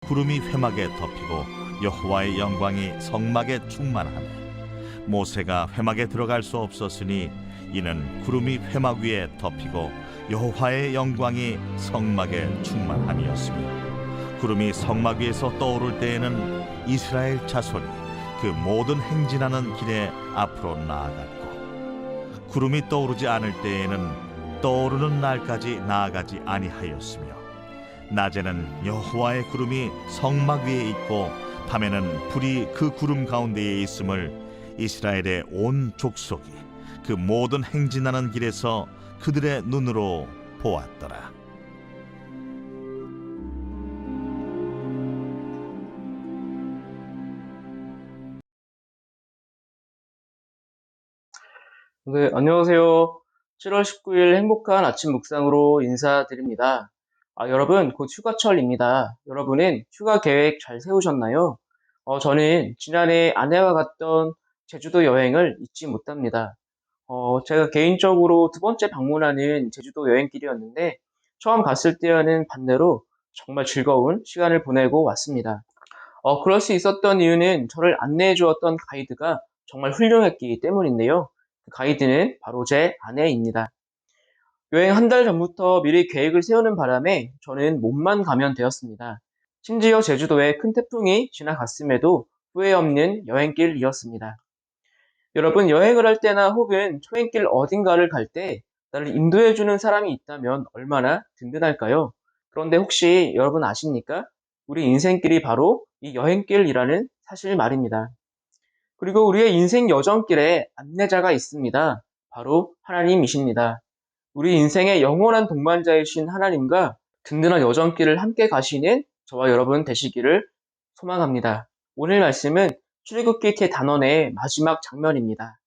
구름이 회막에 덮이고 여호와의 영광이 성막에 충만하매 모세가 회막에 들어갈 수 없었으니 이는 구름이 회막 위에 덮이고 여호와의 영광이 성막에 충만함이었으며 구름이 성막 위에서 떠오를 때에는 이스라엘 자손이 그 모든 행진하는 길에 앞으로 나아갔고 구름이 떠오르지 않을 때에는 떠오르는 날까지 나아가지 아니하였으며 낮에는 여호와의 구름이 성막 위에 있고 밤에는 불이 그 구름 가운데에 있음을 이스라엘의 온 족속이 그 모든 행진하는 길에서 그들의 눈으로 보았더라. 네, 안녕하세요. 7월 19일 행복한 아침 묵상으로 인사드립니다. 여러분, 곧 휴가철입니다. 여러분은 휴가 계획 잘 세우셨나요? 저는 지난해 아내와 갔던 제주도 여행을 잊지 못합니다. 제가 개인적으로 두 번째 방문하는 제주도 여행길이었는데, 처음 갔을 때와는 반대로 정말 즐거운 시간을 보내고 왔습니다. 그럴 수 있었던 이유는 저를 안내해 주었던 가이드가 정말 훌륭했기 때문인데요. 그 가이드는 바로 제 아내입니다. 여행 한 달 전부터 미리 계획을 세우는 바람에 저는 몸만 가면 되었습니다. 심지어 제주도에 큰 태풍이 지나갔음에도 후회 없는 여행길이었습니다. 여러분, 여행을 할 때나 혹은 초행길 어딘가를 갈 때 나를 인도해 주는 사람이 있다면 얼마나 든든할까요? 그런데 혹시 여러분 아십니까? 우리 인생길이 바로 이 여행길이라는 사실 말입니다. 그리고 우리의 인생 여정길에 안내자가 있습니다. 바로 하나님이십니다. 우리 인생의 영원한 동반자이신 하나님과 든든한 여정길을 함께 가시는 저와 여러분 되시기를 소망합니다. 오늘 말씀은 출애굽기 제 단원의 마지막 장면입니다.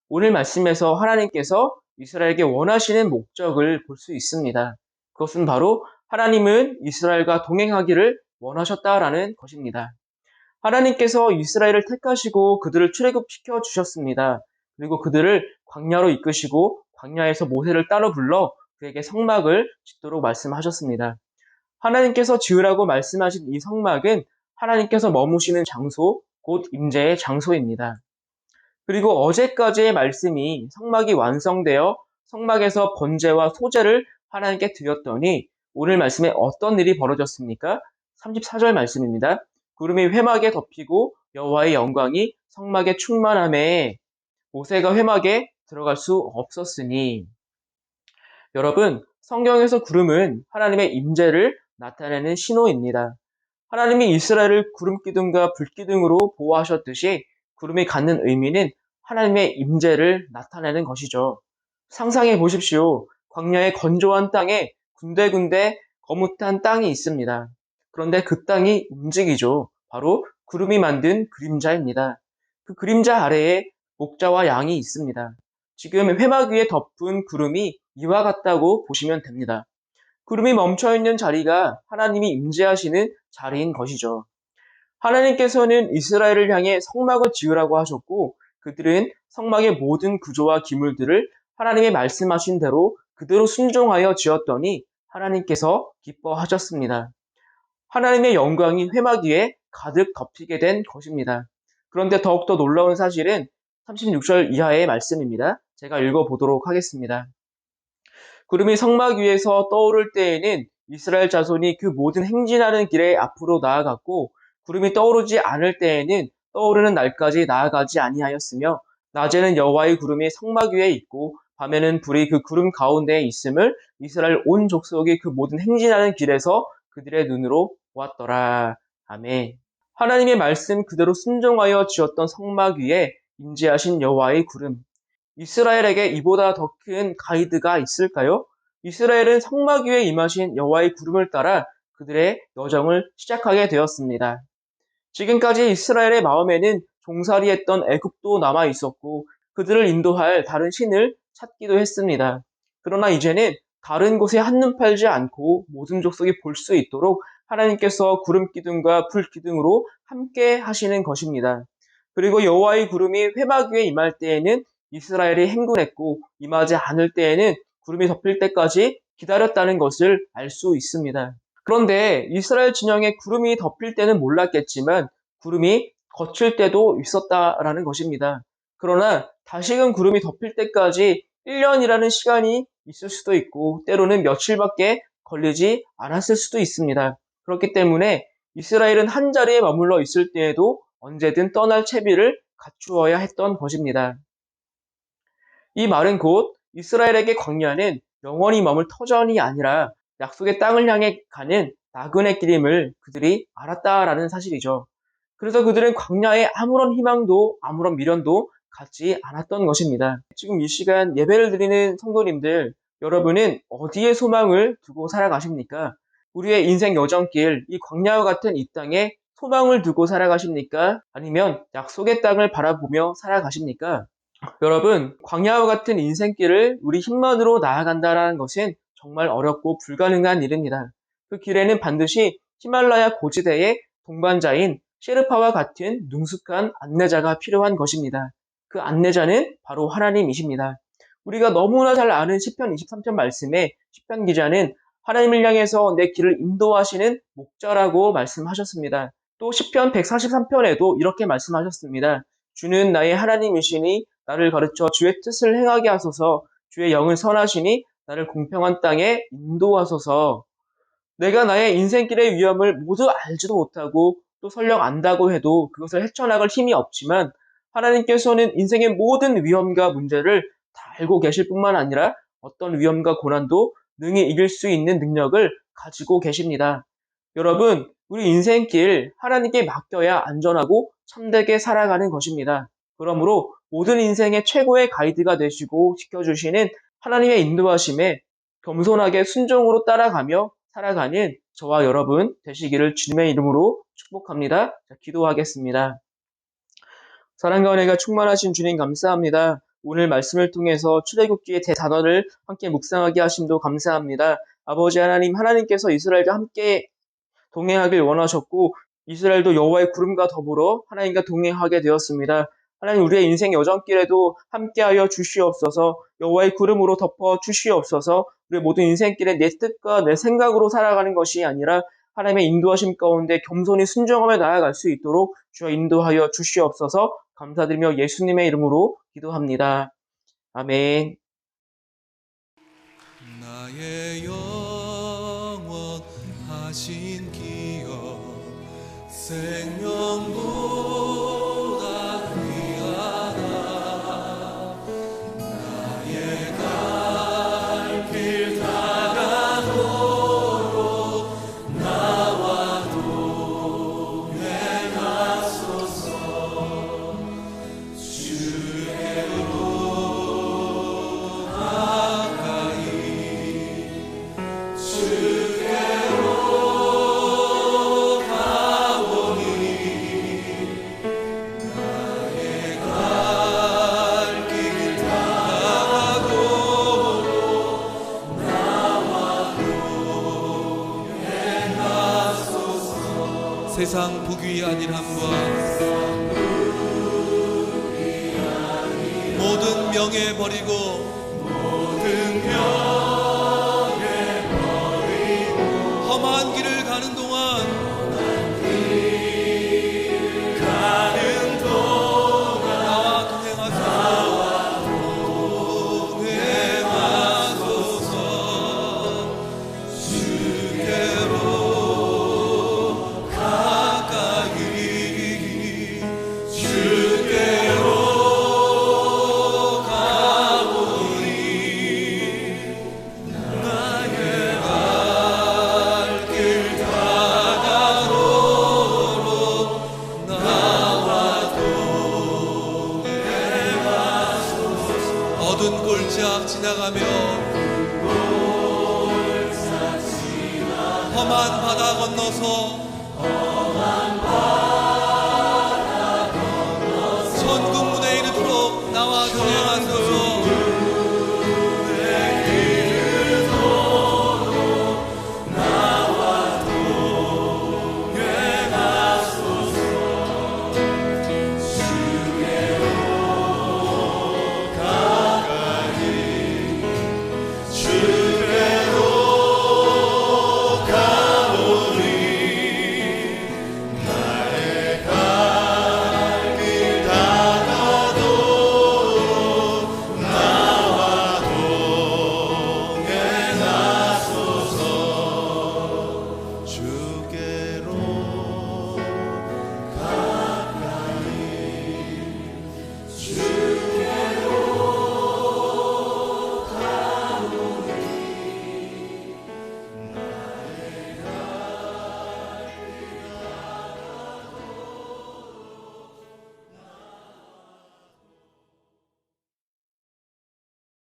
오늘 말씀에서 하나님께서 이스라엘에게 원하시는 목적을 볼 수 있습니다. 그것은 바로 하나님은 이스라엘과 동행하기를 원하셨다라는 것입니다. 하나님께서 이스라엘을 택하시고 그들을 출애굽시켜 주셨습니다. 그리고 그들을 광야로 이끄시고 광야에서 모세를 따로 불러 그에게 성막을 짓도록 말씀하셨습니다. 하나님께서 지으라고 말씀하신 이 성막은 하나님께서 머무시는 장소, 곧 임재의 장소입니다. 그리고 어제까지의 말씀이 성막이 완성되어 성막에서 번제와 소제를 하나님께 드렸더니 오늘 말씀에 어떤 일이 벌어졌습니까? 34절 말씀입니다. 구름이 회막에 덮이고 여호와의 영광이 성막에 충만함에 모세가 회막에 들어갈 수 없었으니. 여러분, 성경에서 구름은 하나님의 임재를 나타내는 신호입니다. 하나님이 이스라엘을 구름 기둥과 불 기둥으로 보호하셨듯이 구름이 갖는 의미는 하나님의 임재를 나타내는 것이죠. 상상해 보십시오. 광야의 건조한 땅에 군데군데 거뭇한 땅이 있습니다. 그런데 그 땅이 움직이죠. 바로 구름이 만든 그림자입니다. 그 그림자 아래에 목자와 양이 있습니다. 지금 회막 위에 덮은 구름이 이와 같다고 보시면 됩니다. 구름이 멈춰있는 자리가 하나님이 임재하시는 자리인 것이죠. 하나님께서는 이스라엘을 향해 성막을 지으라고 하셨고 그들은 성막의 모든 구조와 기물들을 하나님의 말씀하신 대로 그대로 순종하여 지었더니 하나님께서 기뻐하셨습니다. 하나님의 영광이 회막 위에 가득 덮이게 된 것입니다. 그런데 더욱더 놀라운 사실은 36절 이하의 말씀입니다. 제가 읽어보도록 하겠습니다. 구름이 성막 위에서 떠오를 때에는 이스라엘 자손이 그 모든 행진하는 길에 앞으로 나아갔고 구름이 떠오르지 않을 때에는 떠오르는 날까지 나아가지 아니하였으며 낮에는 여호와의 구름이 성막 위에 있고 밤에는 불이 그 구름 가운데에 있음을 이스라엘 온 족속이 그 모든 행진하는 길에서 그들의 눈으로 보았더라. 아멘. 하나님의 말씀 그대로 순종하여 지었던 성막 위에 임재하신 여호와의 구름. 이스라엘에게 이보다 더 큰 가이드가 있을까요? 이스라엘은 성막 위에 임하신 여호와의 구름을 따라 그들의 여정을 시작하게 되었습니다. 지금까지 이스라엘의 마음에는 종살이했던 애굽도 남아 있었고 그들을 인도할 다른 신을 찾기도 했습니다. 그러나 이제는 다른 곳에 한눈 팔지 않고 모든 족속이 볼 수 있도록 하나님께서 구름 기둥과 불 기둥으로 함께 하시는 것입니다. 그리고 여호와의 구름이 회막 위에 임할 때에는 이스라엘이 행군했고 임하지 않을 때에는 구름이 덮일 때까지 기다렸다는 것을 알 수 있습니다. 그런데 이스라엘 진영에 구름이 덮일 때는 몰랐겠지만 구름이 거칠 때도 있었다라는 것입니다. 그러나 다시금 구름이 덮일 때까지 1년이라는 시간이 있을 수도 있고 때로는 며칠밖에 걸리지 않았을 수도 있습니다. 그렇기 때문에 이스라엘은 한 자리에 머물러 있을 때에도 언제든 떠날 채비를 갖추어야 했던 것입니다. 이 말은 곧 이스라엘에게 광야는 영원히 머물 터전이 아니라 약속의 땅을 향해 가는 나그네 길임을 그들이 알았다라는 사실이죠. 그래서 그들은 광야에 아무런 희망도 아무런 미련도 갖지 않았던 것입니다. 지금 이 시간 예배를 드리는 성도님들, 여러분은 어디에 소망을 두고 살아가십니까? 우리의 인생 여정길, 이 광야와 같은 이 땅에 소망을 두고 살아가십니까? 아니면 약속의 땅을 바라보며 살아가십니까? 여러분, 광야와 같은 인생길을 우리 힘만으로 나아간다는 것은 정말 어렵고 불가능한 일입니다. 그 길에는 반드시 히말라야 고지대의 동반자인 셰르파와 같은 능숙한 안내자가 필요한 것입니다. 그 안내자는 바로 하나님이십니다. 우리가 너무나 잘 아는 시편 23편 말씀에 시편 기자는 하나님을 향해서 내 길을 인도하시는 목자라고 말씀하셨습니다. 또 시편 143편에도 이렇게 말씀하셨습니다. 주는 나의 하나님이시니 나를 가르쳐 주의 뜻을 행하게 하소서. 주의 영을 선하시니 나를 공평한 땅에 인도하소서. 내가 나의 인생길의 위험을 모두 알지도 못하고 또 설령 안다고 해도 그것을 헤쳐나갈 힘이 없지만 하나님께서는 인생의 모든 위험과 문제를 다 알고 계실 뿐만 아니라 어떤 위험과 고난도 능히 이길 수 있는 능력을 가지고 계십니다. 여러분, 우리 인생길 하나님께 맡겨야 안전하고 참되게 살아가는 것입니다. 그러므로 모든 인생의 최고의 가이드가 되시고 지켜주시는 하나님의 인도하심에 겸손하게 순종으로 따라가며 살아가는 저와 여러분 되시기를 주님의 이름으로 축복합니다. 자, 기도하겠습니다. 사랑과 은혜가 충만하신 주님 감사합니다. 오늘 말씀을 통해서 출애굽기의 대단원을 함께 묵상하게 하심도 감사합니다. 아버지 하나님, 하나님께서 이스라엘과 함께 동행하길 원하셨고 이스라엘도 여호와의 구름과 더불어 하나님과 동행하게 되었습니다. 하나님, 우리의 인생 여정길에도 함께하여 주시옵소서. 여호와의 구름으로 덮어 주시옵소서. 우리의 모든 인생길에 내 뜻과 내 생각으로 살아가는 것이 아니라 하나님의 인도하심 가운데 겸손히 순종하며 나아갈 수 있도록 주여 인도하여 주시옵소서. 감사드리며 예수님의 이름으로 기도합니다. 아멘. 나의 영원하신 기업 생명보다 귀하다. 나의 갈 길 다가도록 나와 동행하소서. 주께로 가까이 주께로 가오니 나의 갈 길 다가도록 나와 동행하소서. 세상 부귀 아닌 함과 모든 명예 버리고 험한 길을 가는 동안 나와 동행하소서. 주께로 가까이 주께로 가오니 나의 갈 길 다가도록 나와 동행하소서. 어두운 골짜 지나가며 험한 바다 건너서